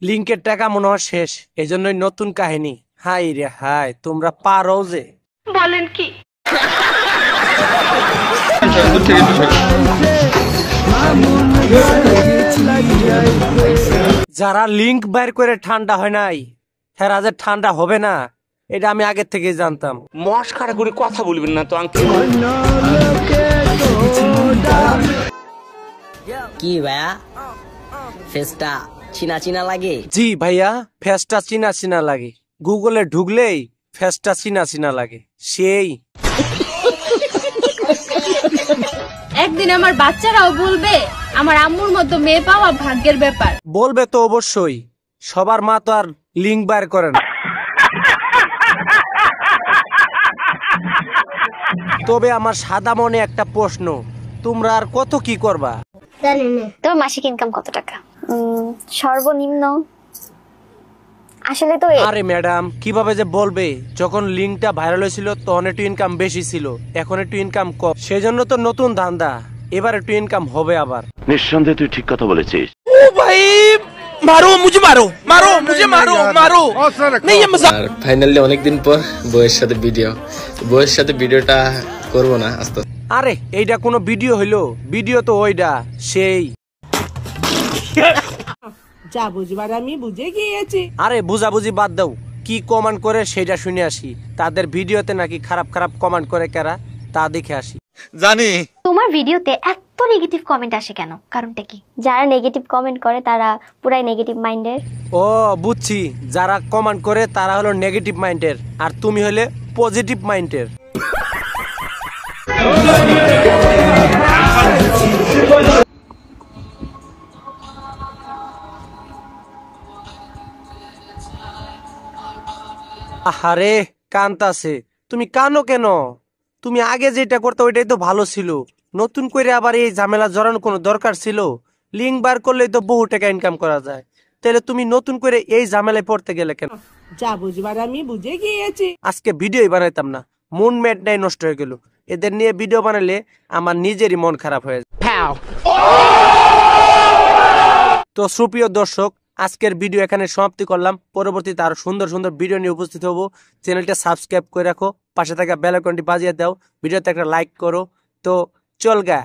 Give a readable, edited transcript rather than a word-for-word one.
লিংকের টাকা মনে হয় শেষ, এজন্যই নতুন কাহিনী। হাই রে হাই, তোমরা পারো যে। বলেন কি? যারা লিংক বাইর করে ঠান্ডা হয় নাই, হেরা যে ঠান্ডা হবে না এটা আমি আগের থেকে জানতাম। মস্কারা করে কথা বলবেন না তো আঙ্কেল। কি ভাইয়া, ফেসটা চিনা চিনা লাগে? জি ভাইয়া, ফেসটা চিনা চিনা লাগে। গুগলে ঢুকলেই ফেসটা চিনা চিনা লাগে। সেই একদিন আমার বাচ্চারাও বলবে আমার আম্মুর মতো মেয়ে পাওয়া ভাগ্যের ব্যাপার। বলবে তো অবশ্যই, সবার মা তো আর লিংক বাইর করে না। তবে আমার সাদা মনে একটা প্রশ্ন, তোমরা আর কত কি করবা? তোর মাসিক ইনকাম কত টাকা? সর্বনিম্ন আসলে তো আরে ম্যাডাম, কিভাবে যে বলবে, যখন লিংকটা ভাইরাল হয়েছিল তখন একটু ইনকাম বেশি ছিল, এখন একটু ইনকাম কম, সেজন্য তো নতুন ধান্দা, এবার একটু ইনকাম হবে আবার। নিঃসন্দেহে তুই ঠিক কথা বলেছিস। ও ভাই মারো মুঝে, মারো মারো মুঝে, মারো মারো नहीं ये मजाक। ফাইনালি অনেকদিন পর বউয়ের সাথে ভিডিওটা করব না আস্তে। আরে এইটা কোনো ভিডিও হইলো? ভিডিও তো ওইটা সেই। যা বুঝবার আমি বুঝে গিয়েছি। আরে বুঝাবুঝি বাদ দাও, কি কমেন্ট করে সেটা শুনে আসি। তাদের ভিডিওতে নাকি খারাপ খারাপ কমেন্ট করে কারা, তা দেখে আসি। জানি তোমার ভিডিওতে এত নেগেটিভ কমেন্ট আসে কেন? কারণটা কি? যারা নেগেটিভ কমেন্ট করে তারা পুরাই নেগেটিভ মাইন্ডের। ও বুঝছি, যারা কমেন্ট করে তারা হলো নেগেটিভ মাইন্ডের, আর তুমি হলে পজিটিভ মাইন্ডের। আহারে কান্তাছে, তুমি কানো কেন? তুমি আগে যেটা করতে ওইটাই তো ভালো ছিল, নতুন করে আবার এই ঝামেলা জড়ানোর কোনো দরকার ছিল? লিঙ্ক বার করলেই তো বহু টাকা ইনকাম করা যায়, তাহলে তুমি নতুন করে এই ঝামেলায় পড়তে গেলে কেন? যা বুঝবার আমি বুঝে গিয়েছি। আজকে ভিডিওই বানাইতাম না, মন ম্যাটটাই নষ্ট হয়ে গেল। এদের নিয়ে ভিডিও বানালে আমার নিজেরই মন খারাপ হয়ে যায়। তো সুপ্রিয় দর্শক, আজকের ভিডিও এখানে সমাপ্তি করলাম। পরবর্তীতে আরো সুন্দর সুন্দর ভিডিও নিয়ে উপস্থিত হবো। চ্যানেলটা সাবস্ক্রাইব করে রাখো, পাশে থাকা বেল আইকনটি বাজিয়ে দাও, ভিডিওতে একটা লাইক করো। তো চল গা।